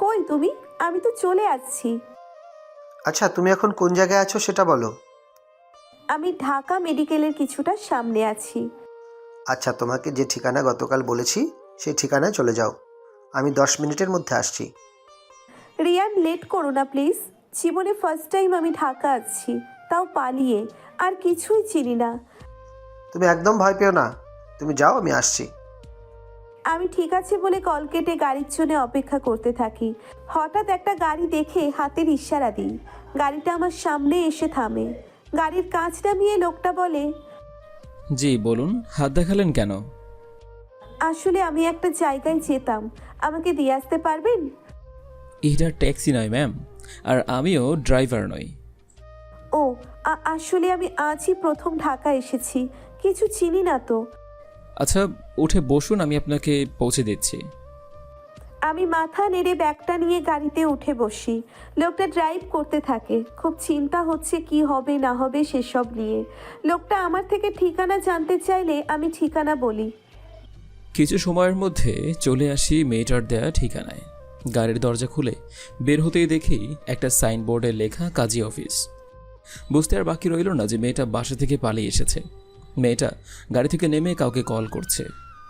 কই তুমি? আমি তো চলে আসছি। আচ্ছা, তুমি এখন কোন জায়গায় আছো সেটা বলো। আমি ঢাকা মেডিকেলের কিছুটা সামনে আছি। আচ্ছা, তোমাকে যে ঠিকানা গতকাল বলেছি সেই ঠিকানায় চলে যাও। আমি 10 মিনিটের মধ্যে আসছি। রিয়ান, লেট করো না প্লিজ। জীবনে ফার্স্ট টাইম আমি ঢাকা আসছি, তাও পালিয়ে। আর কিছুই চিনি না। তুমি একদম ভয় পেও না, তুমি যাও, আমি আসছি। আমি ঠিক আছে বলে কল কেটে গাড়ির জন্য অপেক্ষা করতে থাকি। হঠাৎ একটা গাড়ি দেখে হাতের ইশারা দিই। গাড়িটা আমার সামনে এসে থামে। গাড়ির কাঁচ নামিয়ে লোকটা বলে, জি বলুন, হাত দেখালেন কেন? আসলে আমি একটা জায়গায় যেতাম, আমাকে দিয়ে আসতে পারবেন? এটা ট্যাক্সি নয় ম্যাম, আর আমিও ড্রাইভার নই। ও, আসলে আমি আজই প্রথম ঢাকা এসেছি, কিছু চিনি না তো। আচ্ছা, উঠে বসুন, আমি আপনাকে পৌঁছে দিচ্ছি। আমি মাথা নেড়ে ব্যাগটা নিয়ে গাড়িতে উঠে বসি। লোকটা ড্রাইভ করতে থাকে। খুব চিন্তা হচ্ছে কি হবে না হবে সেসব নিয়ে। লোকটা আমার থেকে ঠিকানা জানতে চাইলে আমি ঠিকানা বলি। কিছু সময়ের মধ্যে চলে আসি মেয়েটার দেয়া ঠিকানায়। গাড়ির দরজা খুলে বের হতেই দেখি একটা সাইনবোর্ডে লেখা কাজী অফিস। বুঝতে আর বাকি রইল না যে মেয়েটা বাসা থেকে পালিয়ে এসেছে। মেয়েটা গাড়ি থেকে নেমে কাউকে কল করছে।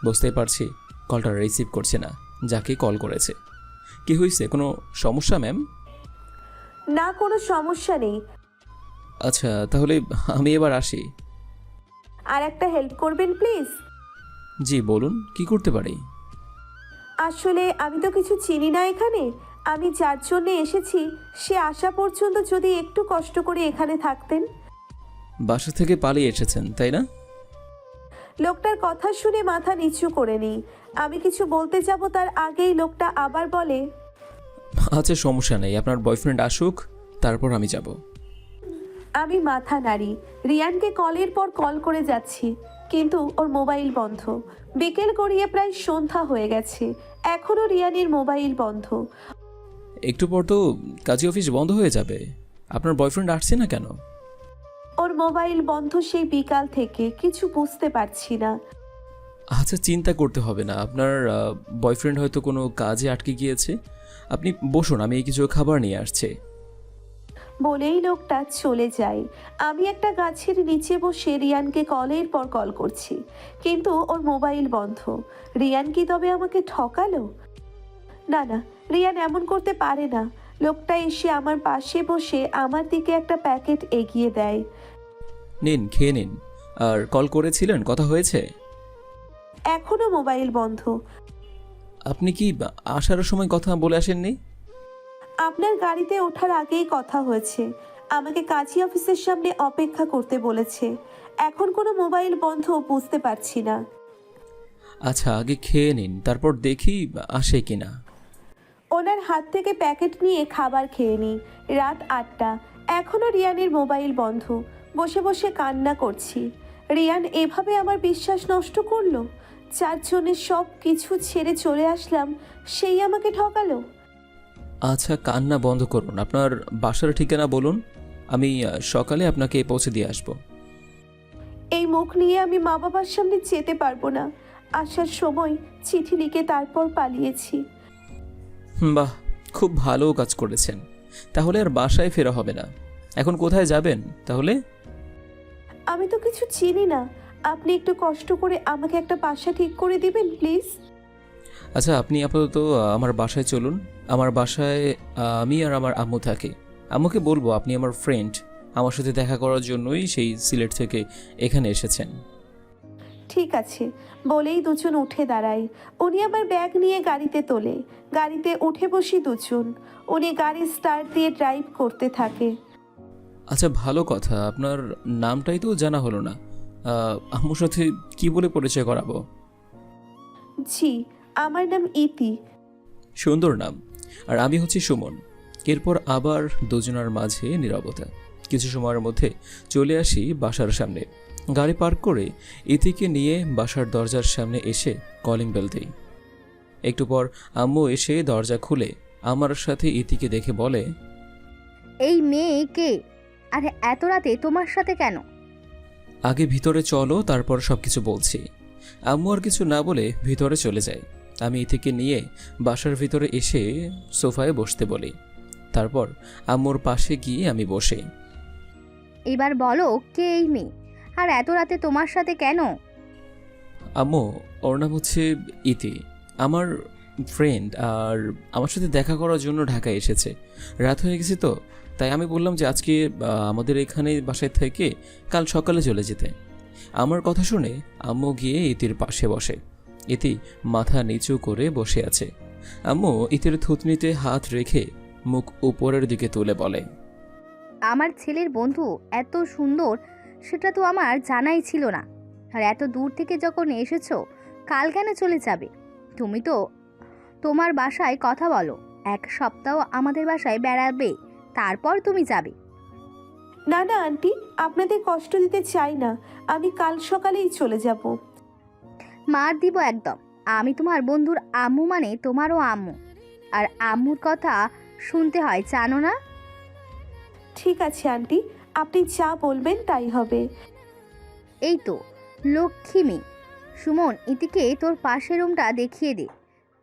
বুঝতেই পারছি কলটা রিসিভ করছে না যাকে কল করেছে। কি হয়েছে, কোনো সমস্যা ম্যাম? না, কোনো সমস্যা নেই। আচ্ছা, তাহলে আমি এবার আসি। আর একটা হেল্প করবেন প্লিজ? জি বলুন, কি করতে পারি? আসলে আমি তো কিছু চিনি না এখানে। আমি যার জন্য এসেছি সে আসা পর্যন্ত যদি একটু কষ্ট করে এখানে থাকতেন। বাসা থেকে পালিয়ে এসেছেন তাই না? লোকটার কথা শুনে মাথা নিচু করে নিই। আমি কিছু বলতে যাব তার আগেই লোকটা আবার বলে, আচ্ছা সমস্যা নেই, আপনার বয়ফ্রেন্ড আসুক, তারপর আমি যাব। আমি মাথা নাড়ি। রিয়ানকে কলের পর কল করে যাচ্ছি, কিন্তু ওর মোবাইল বন্ধ। বিকেল গড়িয়ে প্রায় সন্ধ্যা হয়ে গেছে, এখনও রিয়ানের মোবাইল বন্ধ। একটু পর তো কাজী অফিস বন্ধ হয়ে যাবে, আপনার বয়ফ্রেন্ড আসছে না কেন? ওর মোবাইল বন্ধ সেই বিকাল থেকে, কিছু বুঝতে পারছি না। আচ্ছা চিন্তা করতে হবে না, আপনার বয়ফ্রেন্ড হয়তো কোনো কাজে আটকে গিয়েছে। আপনি বসুন, আমি এই কিছু খাবার নিয়ে আসছি। বলেই লোকটা চলে যায়। আমি একটা গাছের নিচে বসে রিয়ানকে কলের পর কল করছি, কিন্তু ওর মোবাইল বন্ধ। রিয়ান কি তবে আমাকে ঠকালো? না না, রিয়ান এমন করতে পারে না। লোকটা এসে আমার পাশে বসে আমার দিকে একটা প্যাকেট এগিয়ে দেয়। নিন, খেয়ে নিন। আর কল করেছিলেন, কথা হয়েছে? এখনো মোবাইল বন্ধ। আপনি কি আসার সময় কথা বলে আসেননি? আপনার গাড়িতে ওঠার আগেই কথা হয়েছে। আমাকে কাজী অফিসের সামনে অপেক্ষা করতে বলেছে। এখন কোনো মোবাইল বন্ধ বুঝতে পারছি না। আচ্ছা আগে খেয়ে নিন, তারপর দেখি আসে কিনা। ওনার হাত থেকে প্যাকেট নিয়ে খাবার খেয়ে নিই। রাত 8টা, এখনও রিয়ানের মোবাইল বন্ধ। বসে বসে কান্না করছি। রিয়ান এভাবে আমার বিশ্বাস নষ্ট করলো। যার জন্যে সব কিছু ছেড়ে চলে আসলাম, সেই আমাকে ঠকালো। আচ্ছা কান্না বন্ধ করুন, আপনার বাসার ঠিকানা বলুন, আমি সকালে আপনাকে পৌঁছে দিয়ে আসবো। এই মুখ নিয়ে আমি মা বাবার সামনে যেতে পারবো না। আসার সময় চিঠি লিখে তারপর পালিয়েছি। বাহ, খুব ভালো কাজ করেছেন। তাহলে আর বাসায় ফেরা হবে না। এখন কোথায় যাবেন তাহলে? আমি তো কিছু চিনি না। আপনি একটু কষ্ট করে আমাকে একটা বাসা ঠিক করে দিবেন প্লিজ? আচ্ছা আপনি আপাতত আমার বাসায় চলুন। আমার বাসায় আমি আর আমার আম্মু থাকি। আম্মুকে বলবো আপনি আমার ফ্রেন্ড, আমার সাথে দেখা করার জন্যই সেই সিলেট থেকে এখানে এসেছেন। ঠিক আছে বলেই দুজন উঠে দাঁড়ায়। উনি আমার ব্যাগ নিয়ে গাড়িতে তোলে। গাড়িতে উঠে বসি দুজন। উনি গাড়ি স্টার্ট দিয়ে ড্রাইভ করতে থাকে। আচ্ছা ভালো কথা, আপনার নামটাই তো জানা হলো না। আম্মুর সাথে কি বলে পরিচয় করাবো? জি, আমার নাম ইতি। সুন্দর নাম। আর আমি হচ্ছি সুমন। এরপর আবার দুজনের মাঝে নীরবতা। কিছু সময়ের মধ্যে চলে আসি বাসার সামনে। গাড়ি পার্ক করে ইতিকে নিয়ে বাসার দরজার সামনে এসে কলিং বেল দিই। একটু পর আম্মু এসে দরজা খুলে আমার সাথে ইতিকে দেখে বলে, এই মেয়ে কে? আর এত রাতে তোমার সাথে কেন? আগে ভিতরে চলো, তারপর সবকিছু বলছি। আম্মু আর কিছু না বলে ভিতরে চলে যায়। আমি ইতিকে নিয়ে বাসার ভিতরে এসে সোফায় বসতে বলি। তারপর আম্মুর পাশে গিয়ে আমি বসে। এবার বলো কে এই মেয়ে, আর এত রাতে তোমার সাথে কেন? আম্মু, ওর নাম হচ্ছে ইতি, আমার ফ্রেন্ড, আর আমার সাথে দেখা করার জন্য ঢাকায় এসেছে। রাত হয়ে গেছে তো, তাই আমি বললাম যে আজকে আমাদের এখানে বাসায় থেকে কাল সকালে চলে যেতে। আমার কথা শুনে আম্মু গিয়ে ইতির পাশে বসে। ইতি মাথা নিচু করে বসে আছে। আম্মু ইতির থুতনিতে হাত রেখে মুখ উপরের দিকে তুলে বলে, আমার ছেলের বন্ধু এত সুন্দর সেটা তো আমার জানাই ছিল না। আর এত দূর থেকে যখন এসেছো, কাল কেন চলে যাবে? তুমি তো তোমার বাসায় কথা বলো, 1 সপ্তাহ আমাদের বাসায় বেড়াবে, তারপর তুমি যাবে। না না আন্টি, আপনাদের কষ্ট দিতে চাই না, আমি কাল সকালেই চলে যাব। মার দিব একদম। আমি তোমার বন্ধুর আম্মু, মানে তোমারও আম্মু, আর আম্মুর কথা শুনতে হয়, জানো না? ঠিক আছে আন্টি, আপনি যা বলবেন তাই হবে। এই তো লক্ষ্মী মেয়ে। সুমন, ইতিকে তোর পাশের রুমটা দেখিয়ে দে।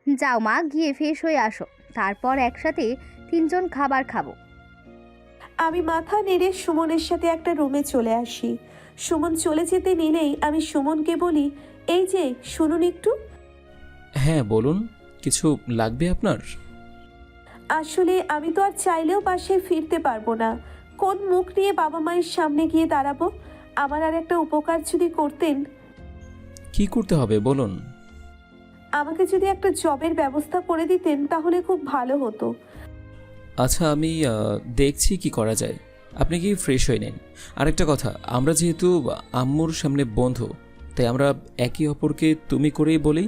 যাও মা, গিয়ে ফ্রেশ হয়ে আসো, তারপর একসাথে 3জন খাবার খাবো। আমি মাথা নেড়ে সুমনের সাথে একটা রুমে চলে আসি। সুমন চলে যেতে নিলেই আমি সুমনকে বলি, এই যে শুনুন একটু। হ্যাঁ বলুন, কিছু লাগবে আপনার? আসলে আমি তো আর চাইলেও বাসায় ফিরতে পারবো না। কোন মুখ নিয়ে বাবা মায়ের সামনে গিয়ে দাঁড়াবো? আমার আর একটা উপকার যদি করতেন। কি করতে হবে বলুন। আমাকে যদি একটা জবের ব্যবস্থা করে দিতেন তাহলে খুব ভালো হতো। আচ্ছা, আমি দেখছি কি করা যায়। আপনি কি ফ্রেশ হয়ে নিন। আরেকটা কথা, আমরা যেহেতু আম্মুর সামনে বন্ধু, তাই আমরা একে অপরকে তুমি করেই বলি,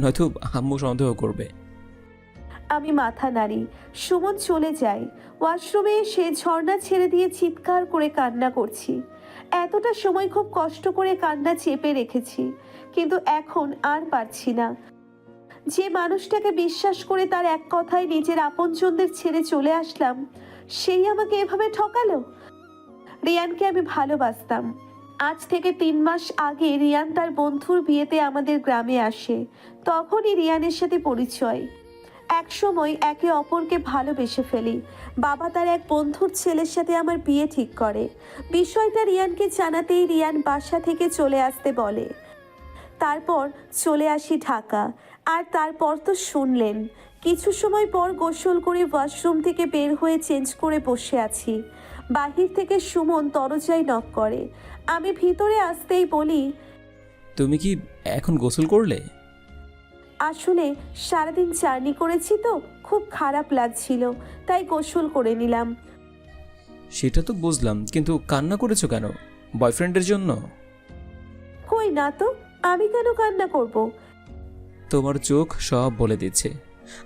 নয়তো আম্মু সন্দেহ করবে। আমি মাথা নাড়ি। সুমন চলে যায়। ওয়াশরুমে এসে ঝর্ণা ছেড়ে দিয়ে চিৎকার করে কান্না করছি। এতটা সময় খুব কষ্ট করে কান্না চেপে রেখেছি, কিন্তু এখন আর পারছি না। যে মানুষটাকে বিশ্বাস করে তার এক কথায় নিজের আপনজনদের ছেড়ে চলে আসলাম, সেই আমাকে এভাবে ঠকালো। রিয়ানকে আমি ভালোবাসতাম। আজ থেকে 3 মাস আগে রিয়ান তার বন্ধুর বিয়েতে আমাদের গ্রামে আসে। তখনই রিয়ানের সাথে পরিচয়। এক সময় একে অপরকে ভালোবেসে ফেলি। বাবা তার এক বন্ধুর ছেলের সাথে আমার বিয়ে ঠিক করে। বিষয়টা রিয়ানকে জানাতেই রিয়ান বাসা থেকে চলে আসতে বলে। তারপর চলে আসি ঢাকা। আর তারপর তো শুনলেন। কিছু সময় পর গোসল করে ওয়াশরুম থেকে বের হয়ে চেঞ্জ করে বসে আছি। বাহির থেকে সুমন দরজায় নক করে। আমি ভিতরে আসতেই বলি, তুমি কি এখন গোসল করলে? আসলে সারাদিন জার্নি করেছি তো খুব খারাপ লাগছিল, তাই গোসল করে নিলাম। সেটা তো বুঝলাম, কিন্তু কান্না করেছো কেন? বয়ফ্রেন্ডের জন্য? কই না তো, আমি কেন কান্না করব? তোমার চোখ সব বলে দিচ্ছে।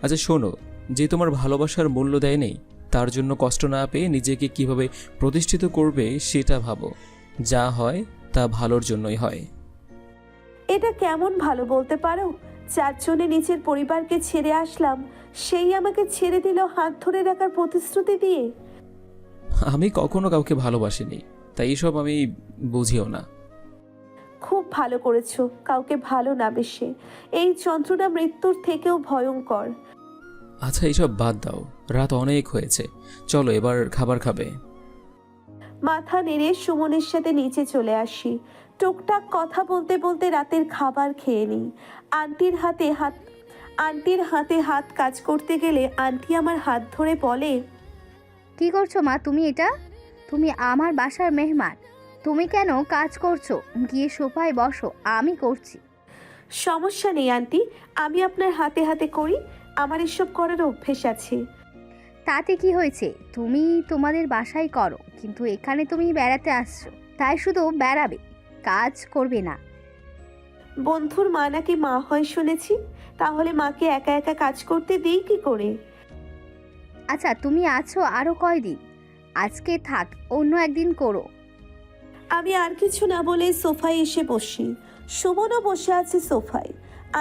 আচ্ছা শোনো, যে তোমার ভালোবাসার মূল্য দেয়নি, তার জন্য কষ্ট না পেয়ে নিজেকে কিভাবে প্রতিষ্ঠিত করবে সেটা ভাবো। যা হয় তা ভালোর জন্যই হয়। এটা কেমন ভালো বলতে পারো? 4 জনে নিজের পরিবারকে ছেড়ে আসলাম, সেই আমাকে ছেড়ে দিল হাত ধরে রাখার প্রতিশ্রুতি দিয়ে। আমি কখনো কাউকে ভালোবাসিনি, তাই এসব আমি বুঝিও না। খুব ভালো করেছো কাউকে ভালো না বেশে। এই যন্ত্রণা মৃত্যুর থেকেও ভয়ঙ্কর। আচ্ছা এইসব বাদ দাও, রাত অনেক হয়েছে, চলো এবার খাবার খাবে। মাথা নেড়ে সুমনের সাথে নিচে চলে আসি। টুকটাক কথা বলতে বলতে রাতের খাবার খেয়ে নিই। আন্টির হাতে হাত কাজ করতে গেলে আন্টি আমার হাত ধরে বলে, কি করছো মা তুমি এটা? তুমি আমার বাসার মেহমান, তুমি কেন কাজ করছো? গিয়ে সোফায় বসো, আমি করছি। সমস্যা নেই আন্টি, আমি আপনার হাতে হাতে করি, আমার এসব করার অভ্যেস আছে। তাতে কি হয়েছে? তুমি তোমাদের বাসায় করো, কিন্তু এখানে তুমি বেড়াতে আসছো, তাই শুধু বেড়াবে, কাজ করবে না। বন্ধুর মা নাকি মা হয় শুনেছি, তাহলে মাকে একা একা কাজ করতে দিই কি করে? আচ্ছা তুমি আছো আরো কয়দিন? আজকে থাক, অন্য একদিন করো। আমি আর কিছু না বলে সোফায় এসে বসি। সুমনও বসে আছে সোফায়।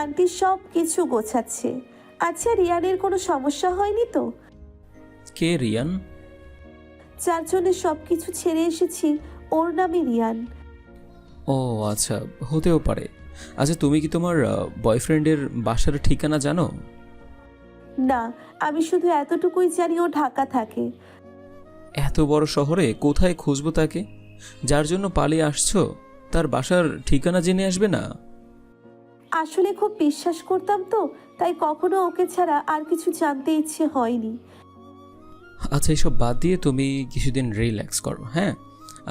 আন্টি সব কিছু গোছাচ্ছে। আচ্ছা রিয়ানের কোনো সমস্যা হয়নি তো? কে রিয়ান? 4 জনের সব কিছু ছেড়ে এসেছি, ওর নামে রিয়ান। ও আচ্ছা, হতেও পারে। আচ্ছা, তুমি কি তোমার বয়ফ্রেন্ডের বাসার ঠিকানা জানো? না, আমি শুধু এতটুকুই জানি ও ঢাকা থাকে। এত বড় শহরে কোথায় খুঁজবো তাকে? যার জন্য পালিয়ে আসছো তার বাসার ঠিকানা জেনে আসবে না? আসলে খুব বিশ্বাস করতাম তো, তাই কখনো ওকে ছাড়া আর কিছু জানতে ইচ্ছে হয়নি। আচ্ছা, এইসব বাদ দিয়ে তুমি কিছুদিন রিল্যাক্স করো, হ্যাঁ?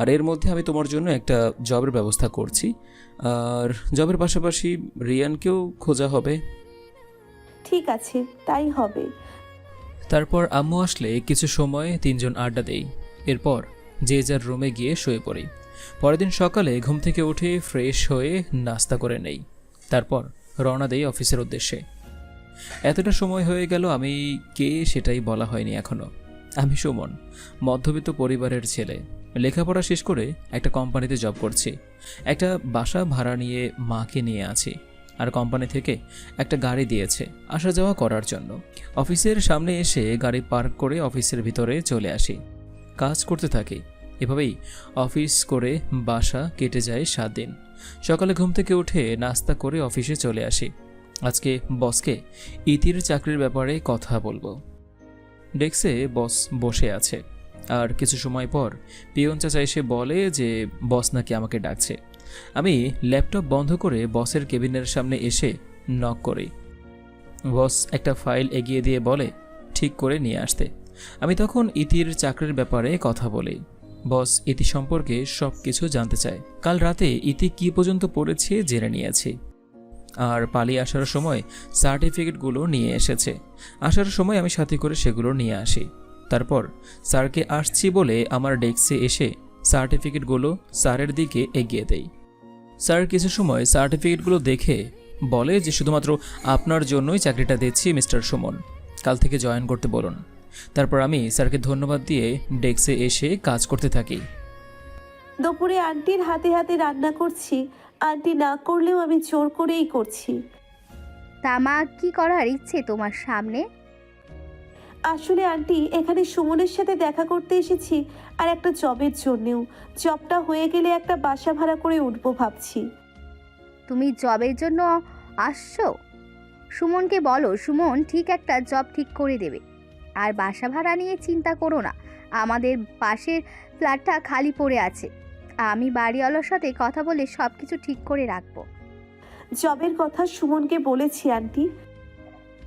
আর এর মধ্যে আমি তোমার জন্য একটা জবের ব্যবস্থা করছি, আর জবের পাশাপাশি রিয়ানকেও খোঁজা হবে। ঠিক আছে, তাই হবে। তারপর আম্মু আসলে কিছু সময় তিনজন আড্ডা দেই। এরপর যে যার রুমে গিয়ে শুয়ে পড়ি। পরের দিন সকালে ঘুম থেকে উঠে ফ্রেশ হয়ে নাস্তা করে নেই। তারপর রওনা দেই অফিসের উদ্দেশ্যে। এতটা সময় হয়ে গেল, আমি কে সেটাই বলা হয়নি এখনো। আমি সুমন, মধ্যবিত্ত পরিবারের ছেলে। লেখাপড়া শেষ করে একটা কোম্পানিতে জব করছি। একটা বাসা ভাড়া নিয়ে মাকে নিয়ে আছি। আর কোম্পানি থেকে একটা গাড়ি দিয়েছে আসা যাওয়া করার জন্য। অফিসের সামনে এসে গাড়ি পার্ক করে অফিসের ভিতরে চলে আসি। কাজ করতে থাকি। এভাবেই অফিস করে বাসা কেটে যায় 7 দিন। সকালে ঘুম থেকে উঠে নাস্তা করে অফিসে চলে আসি। আজকে বসকে ইতির চাকরির ব্যাপারে কথা বলবো। ডেস্কে বস বসে আছে। আর কিছু সময় পর পিয়ন চাচা এসে বলে যে বস নাকি আমাকে ডাকছে। আমি ল্যাপটপ বন্ধ করে বসের কেবিনের সামনে এসে নক করি। বস একটা ফাইল এগিয়ে দিয়ে বলে ঠিক করে নিয়ে আসতে। আমি তখন ইতির চাকরির ব্যাপারে কথা বলি। বস ইতি সম্পর্কে সব কিছু জানতে চায়। কাল রাতে ইতি কি পর্যন্ত পড়েছে জেনে নিয়েছি। আর পালিয়ে আসার সময় সার্টিফিকেটগুলো নিয়ে এসেছে। আসার সময় আমি সাথে করে সেগুলো নিয়ে আসি। তারপর স্যারকে আসছি বলে আমার ডেস্কে এসে সার্টিফিকেটগুলো স্যারের দিকে এগিয়ে দেই। স্যার কিছু সময় সার্টিফিকেটগুলো দেখে বলে যে শুধুমাত্র আপনার জন্যই চাকরিটা দিচ্ছি মিস্টার সুমন, কাল থেকে জয়েন করতে বলুন। তারপর আমি স্যারকে ধন্যবাদ দিয়ে ডেস্কে এসে কাজ করতে থাকি। দুপুরে আন্টির হাতে হাতে রান্না করছি। আন্টি না করলেও আমি জোর করেই করছি। তা মা, কি করার ইচ্ছে তোমার সামনে? আসলে আন্টি, এখানে সুমনের সাথে দেখা করতে এসেছি, আর একটা জবের জন্যেও। জবটা হয়ে গেলে একটা বাসা ভাড়া করে উঠবো ভাবছি। তুমি জবের জন্য আসছো? সুমনকে বলো, সুমন ঠিক একটা জব ঠিক করে দেবে। আর বাসা ভাড়া নিয়ে চিন্তা করো না, আমাদের পাশের ফ্ল্যাটটা খালি পড়ে আছে। আমি বাড়িওয়ালার সাথে কথা বলে সব কিছু ঠিক করে রাখবো। জবের কথা সুমনকে বলেছি আন্টি।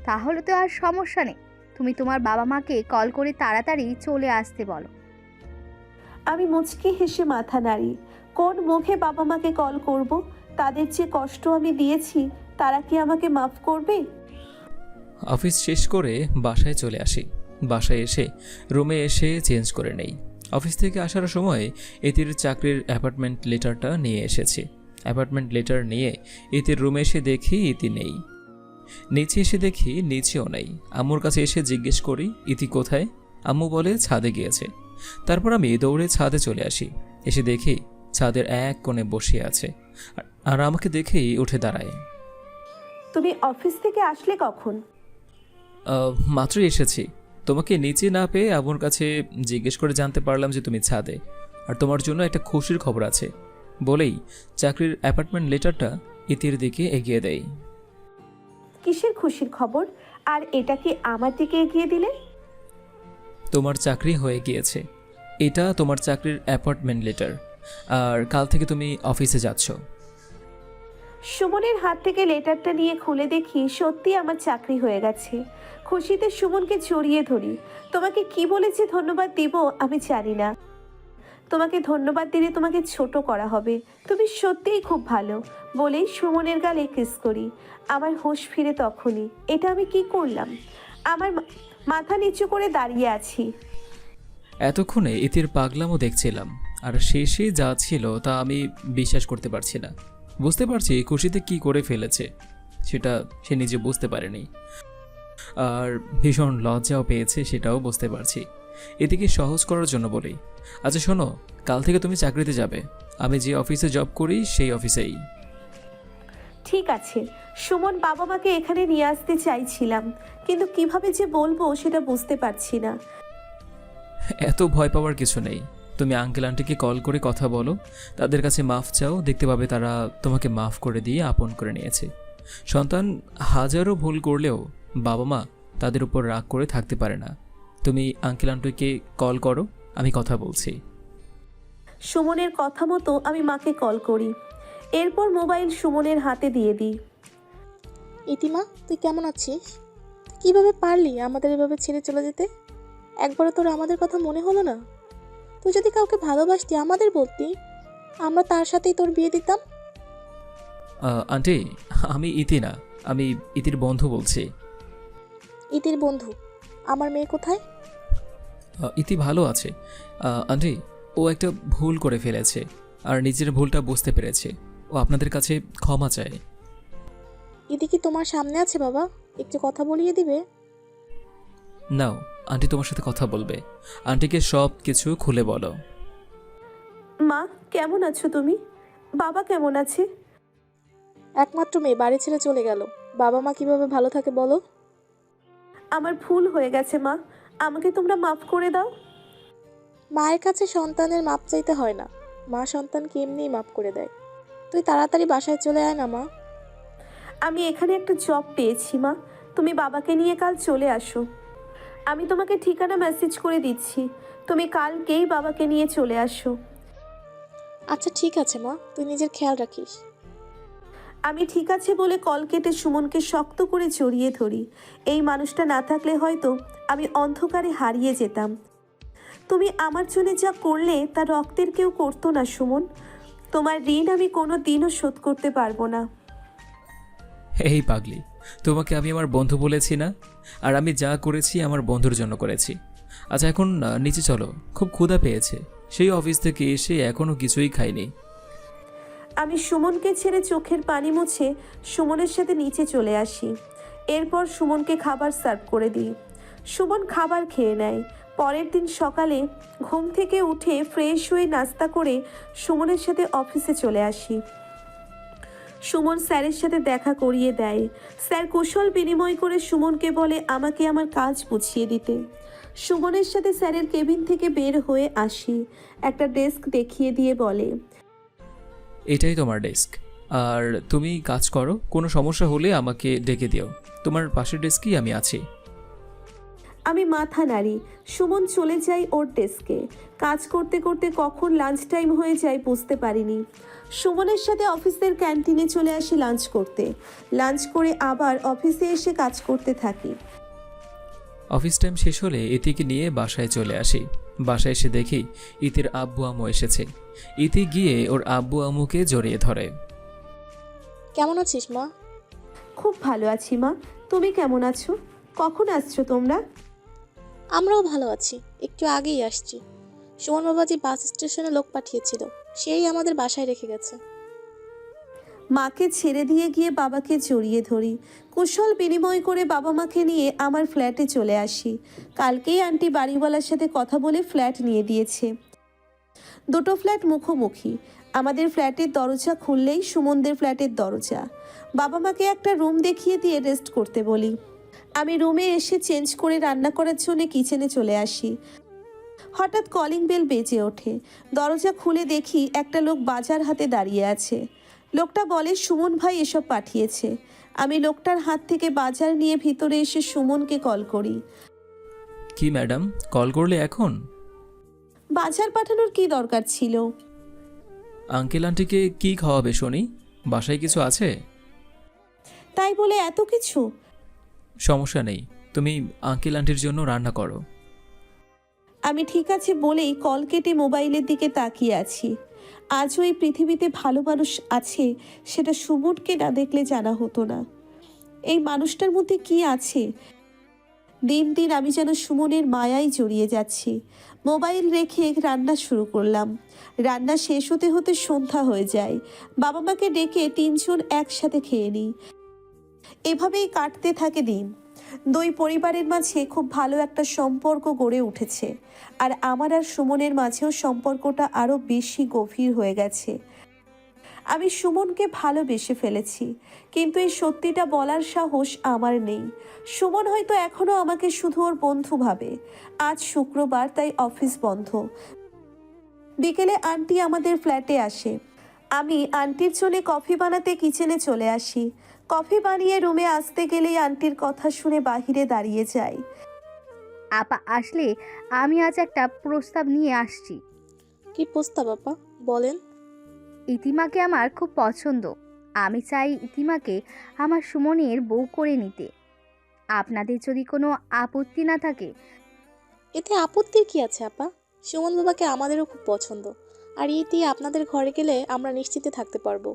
তাহলে তো আর সমস্যা নেই। তুমি তোমার বাবা মাকে কল করে তাড়াতাড়ি চলে আসতে বলো। আমি মুচকি হেসে মাথা নাড়ি। কোন মুখে বাবা মাকে কল করব? তাদের যে কষ্ট আমি দিয়েছি, তারা কি আমাকে মাফ করবে? অফিস শেষ করে বাসায় চলে আসি। বাসায় এসে রুমে এসে চেঞ্জ করে নেই। অফিস থেকে আসার সময় ইতির চাকরির অ্যাপয়েন্টমেন্ট লেটারটা নিয়ে এসেছি। অ্যাপয়েন্টমেন্ট লেটার নিয়ে ইতির রুমে এসে দেখি ইতি নেই। নিচে এসে দেখি নিচেও নেই। আম্মুর কাছে এসে জিজ্ঞেস করি ইতি কোথায়। আম্মু বলে ছাদে গিয়েছে। তারপর আমি দৌড়ে ছাদে চলে আসি। এসে দেখি ছাদের এক কোণে বসে আছে আর আমাকে দেখেই উঠে দাঁড়ায়। তুমি অফিস থেকে আসলে কখন? মাত্রই এসেছি। তোমাকে নিচে না পেয়ে আম্মুর কাছে জিজ্ঞেস করে জানতে পারলাম যে তুমি ছাদে, আর তোমার জন্য একটা খুশির খবর আছে বলেই চাকরির অ্যাপয়েন্টমেন্ট লেটারটা ইতির দিকে এগিয়ে দেয়। কিসের খুশির খবর? আর এটা কি আমার দিকে এগিয়ে দিলে? তোমার চাকরি হয়ে গিয়েছে। এটা তোমার চাকরির অ্যাপয়েন্টমেন্ট লেটার, আর কাল থেকে তুমি অফিসে যাচ্ছ। সুমনের হাত থেকে লেটারটা নিয়ে খুলে দেখি সত্যি আমার চাকরি হয়ে গেছে। খুশিতে সুমনকে জড়িয়ে ধরি। তোমাকে কি বলেছে ধন্যবাদ দিব আমি জানি না। তোমাকে ধন্যবাদ দিলে তোমাকে ছোট করা হবে। তুমি সত্যিই খুব ভালো বলেই সুমনের গালে কিস করি। আমার হুঁশ ফিরে তখনই। এটা আমি কি করলাম? আমার মাথা নিচু করে দাঁড়িয়ে আছি। এতক্ষণে ইতির পাগলামও দেখছিলাম, আর শেষে যা ছিল তা আমি বিশ্বাস করতে পারছি না। বুঝতে পারছি খুশিতে কি করে ফেলেছে, সেটা সে নিজে বুঝতে পারেনি। আর ভীষণ লজ্জাও পেয়েছে, সেটাও বুঝতে পারছি। এদিকে সহজ করার জন্য বলি, আচ্ছা শোনো, কাল থেকে তুমি চাকরিতে যাবে। আমি যে অফিসে জব করি সেই অফিসেই। ঠিক আছে। সুমন বাবা মাকে এখানে নিয়ে আসতে চাইছিলাম, কিন্তু কিভাবে যে বলবো সেটা বুঝতে পারছি না। এত ভয় পাওয়ার কিছু নেই। তুমি আঙ্কেল আন্টিকে কল করে কথা বলো, তাদের কাছে মাফ চাও, দেখতে পাবে তারা তোমাকে মাফ করে দিয়ে আপন করে নিয়েছে। সন্তান হাজারো ভুল করলেও বাবা মা তাদের উপর রাগ করে থাকতে পারে না। তুমি আঙ্কেল আন্টিকে কল করো, আমি কথা বলছি। সুমনের কথা মতো আমি মাকে কল করি। এরপর মোবাইল সুমনের হাতে দিয়ে দিই। ইতিমা, তুই কেমন আছিস? কিভাবে পারলি আমাদের এভাবে ছেড়ে চলে যেতে? একবারও তোর আমাদের কথা মনে হলো না? তুই যদি কাউকে ভালোবাসতি আমাদের বলতি, আমরা তার সাথেই তোর বিয়ে দিতাম। আন্টি, আমি ইতি না, আমি ইতির বন্ধু বলছি। ইতির বন্ধু? আমার মেয়ে কোথায়? ইতি ভালো আছে আন্টি। ও একটা ভুল করে ফেলেছে আর নিজের ভুলটা বুঝতে পেরেছে। ও আপনাদের কাছে ক্ষমা চায়। ইতি কি তোমার সামনে আছে বাবা? একটু কথা বলিয়ে দিবে? নাও, আন্টি তোমার সাথে কথা বলবে। আন্টিকে সব কিছু খুলে বলো। মা, কেমন আছো তুমি? বাবা কেমন আছে? একমাত্র মেয়ে বাড়ি ছেড়ে চলে গেল, বাবা মা কিভাবে ভালো থাকে বলো? আমার ভুল হয়ে গেছে মা, আমাকে তোমরা মাফ করে দাও। মায়ের কাছে সন্তানের মাপ চাইতে হয় না, মা সন্তানকে এমনিই মাপ করে দেয়। তুই তাড়াতাড়ি বাসায় চলে আয় না মা। আমি এখানে একটা জব পেয়েছি মা, তুমি বাবাকে নিয়ে কাল চলে আসো। আমি তোমাকে ঠিকানা মেসেজ করে দিচ্ছি, তুমি কালকেই বাবাকে নিয়ে চলে আসো। আচ্ছা ঠিক আছে মা, তুই নিজের খেয়াল রাখিস। আমি ঠিক আছে বলে কল কেটে সুমনকে শক্ত করে জড়িয়ে ধরি। এই মানুষটা না থাকলে হয়তো আমি অন্ধকারে হারিয়ে যেতাম। তুমি আমার জন্য যা করলে তা রক্তের কেউ করতো না সুমন। তোমার ঋণ আমি কোনো দিনও শোধ করতে পারবো না। এই পাগলি, তোমাকে আমি আমার বন্ধু বলেছি না? আর আমি যা করেছি আমার বন্ধুর জন্য করেছি। আচ্ছা এখন নিচে চলো, খুব ক্ষুধা পেয়েছে। সেই অফিস থেকে এসে এখনও কিছুই খাইনি। আমি সুমনকে ছেড়ে চোখের পানি মুছে সুমনের সাথে নিচে চলে আসি। এরপর সুমনকে খাবার সার্ভ করে দিই। সুমন খাবার খেয়ে নেয়। পরের দিন সকালে ঘুম থেকে উঠে ফ্রেশ হয়ে নাস্তা করে সুমনের সাথে অফিসে চলে আসি। সুমন স্যারের সাথে দেখা করিয়ে দেয়। স্যার কুশল বিনিময় করে সুমনকে বলে আমাকে আমার কাজ বুঝিয়ে দিতে। সুমনের সাথে স্যারের কেবিন থেকে বের হয়ে আসি। একটা ডেস্ক দেখিয়ে দিয়ে বলে, এটাই তোমার ডেস্ক, আর তুমি কাজ করো। কোনো সমস্যা হলে আমাকে ডেকে দিও। তোমার পাশের ডেস্কেই আমি আছি। আমি মাথা নাড়ি। সুমন চলে যায় ওর ডেস্কে। কাজ করতে করতে কখন লাঞ্চ টাইম হয়ে যায় বুঝতে পারিনি। সুমনের সাথে অফিসের ক্যান্টিনে চলে আসি লাঞ্চ করতে। লাঞ্চ করে আবার অফিসে এসে কাজ করতে থাকি। অফিস টাইম শেষ হলে ইতিকে নিয়ে বাসায় চলে আসি। বাসায় এসে দেখি ইতির আব্বু আম্মু এসেছে। ইতি গিয়ে ওর আব্বু আম্মুকে জড়িয়ে ধরে। কেমন আছিস মা? খুব ভালো আছি মা, তুমি কেমন আছো? কখন আসছো তোমরা? আমরাও ভালো আছি, একটু আগেই আসছি। সুমন বাবাজি বাস স্টেশনে লোক পাঠিয়েছিল, সেই আমাদের বাসায় রেখে গেছে। মাকে ছেড়ে দিয়ে গিয়ে বাবাকে জড়িয়ে ধরি। কুশল বিনিময় করে বাবা মাকে নিয়ে আমার ফ্ল্যাটে চলে আসি। কালকেই আন্টি বাড়িওয়ালার সাথে কথা বলে ফ্ল্যাট নিয়ে দিয়েছে। দুটো ফ্ল্যাট মুখোমুখি। আমাদের ফ্ল্যাটের দরজা খুললেই সুমনদের ফ্ল্যাটের দরজা। বাবা মাকে একটা রুম দেখিয়ে দিয়ে রেস্ট করতে বলি। আমি রুমে এসে চেঞ্জ করে রান্না করার জন্য কিচেনে চলে আসি। হঠাৎ কলিং বেল বেজে ওঠে। দরজা খুলে দেখি একটা লোক বাজার হাতে দাঁড়িয়ে আছে। লোকটা বলে সুমন ভাই এসব পাঠিয়েছে। আমি লোকটার হাত থেকে বাজার নিয়ে ভিতরে এসে সুমনকে কল করি। কি ম্যাডাম, কল করলে এখন? বাজার পাঠানোর কি দরকার ছিল? আঙ্কেল আন্টিকে কি খাওয়াবে শুনি? বাসায় কিছু আছে? তাই বলে এত কিছু? সমস্যা নেই, তুমি আঙ্কেল আন্টির জন্য রান্না করো। আমি ঠিক আছে বলেই কল কেটে মোবাইলের দিকে তাকিয়ে আছি। আজও এই পৃথিবীতে ভালো মানুষ আছে, সেটা সুমনকে না দেখলে জানা হতো না। এই মানুষটার মধ্যে কি আছে? দিন দিন আমি যেন সুমনের মায়ায় জড়িয়ে যাচ্ছি। মোবাইল রেখে রান্না শুরু করলাম। রান্না শেষ হতে হতে সন্ধ্যা হয়ে যায়। বাবা মাকে ডেকে তিনজন একসাথে খেয়ে নিই। এভাবেই কাটতে থাকে দিন। দুই পরিবারের মাঝে খুব ভালো একটা সম্পর্ক গড়ে উঠেছে। আর আমার আর সুমনের মাঝেও সম্পর্কটা আরও বেশি গভীর হয়ে গেছে। আমি সুমনকে ভালোবেসে ফেলেছি, কিন্তু এই সত্যিটা বলার সাহস আমার নেই। সুমন হয়তো এখনও আমাকে শুধু ওর বন্ধু ভাবে। আজ শুক্রবার, তাই অফিস বন্ধ। বিকেলে আন্টি আমাদের ফ্ল্যাটে আসে। আমি আন্টির জন্য কফি বানাতে কিচেনে চলে আসি। কফি বানিয়ে রুমে আসতে গেলেই আন্টির কথা শুনে বাহিরে দাঁড়িয়ে যাই। আপা আসলে আমি আজ একটা প্রস্তাব নিয়ে আসছি। কি প্রস্তাব আপা, বলেন। ইতিমাকে আমার খুব পছন্দ। আমি চাই ইতিমাকে আমার সুমনের বউ করে নিতে। আপনাদের যদি কোনো আপত্তি না থাকে। এতে আপত্তির কি আছে আপা? সুমন বাবাকে আমাদেরও খুব পছন্দ, আর ইতি আপনাদের ঘরে গেলে আমরা নিশ্চিন্তে থাকতে পারবো।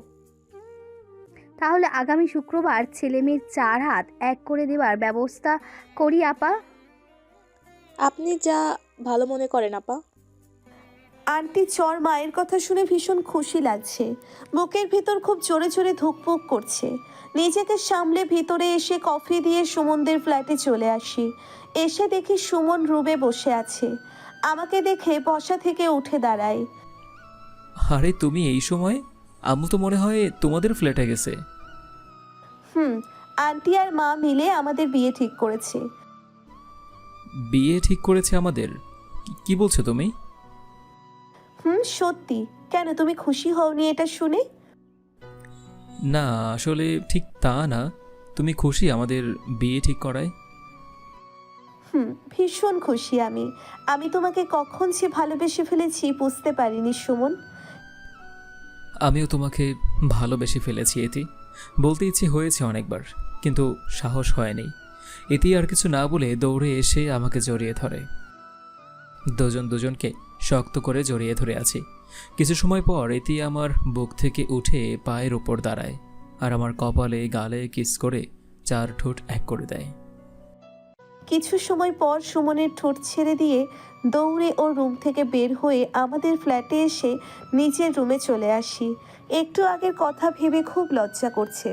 তাহলে আগামী শুক্রবার ছেলে মেয়ের 4 হাত এক করে দেওয়ার ব্যবস্থা করি আপা। আপনি যা ভালো মনে করেন আপা। আন্টি চর মায়ের কথা শুনে ভীষণ খুশি লাগছে। বুকের ভিতর খুব জোরে জোরে ধুকপুক করছে। নিজেকে সামলে ভিতরে এসে কফি দিয়ে সুমনদের ফ্ল্যাটে চলে আসি। এসে দেখি সুমন রুমে বসে আছে। আমাকে দেখে বসা থেকে উঠে দাঁড়ায়। আরে তুমি এই সময়? আম্মু তো মনে হয় তোমাদের ফ্ল্যাটে গেছে। আন্টি আর মা মিলে আমাদের বিয়ে ঠিক করেছে। বিয়ে ঠিক করেছে আমাদের? কি বলছো তুমি? সত্যি। কেন, তুমি খুশি হওনি এটা শুনে? না, আসলে ঠিক তা না। তুমি খুশি আমাদের বিয়ে ঠিক করায়? ভীষণ খুশি আমি। আমি তোমাকে কখন যে ভালোবেসে ফেলেছি বুঝতে পারিনি সুমন। আমিও তোমাকে ভালোবেসে ফেলেছি এতি। বলতে ইচ্ছে হয়েছে অনেকবার, কিন্তু সাহস হয়নি। এতি আর কিছু না বলে দৌড়ে এসে আমাকে জড়িয়ে ধরে। দুজনকে শক্ত করে জড়িয়ে ধরে আছি। কিছু সময় পর এতি আমার বুক থেকে উঠে পায়ের ওপর দাঁড়ায় আর আমার কপালে গালে কিস করে 4 ঠোঁট এক করে দেয়। কিছু সময় পর সুমনের ঠোঁট ছেড়ে দিয়ে দৌড়ে ওর রুম থেকে বের হয়ে আমাদের ফ্ল্যাটে এসে নিজের রুমে চলে আসি। একটু আগের কথা ভেবে খুব লজ্জা করছে।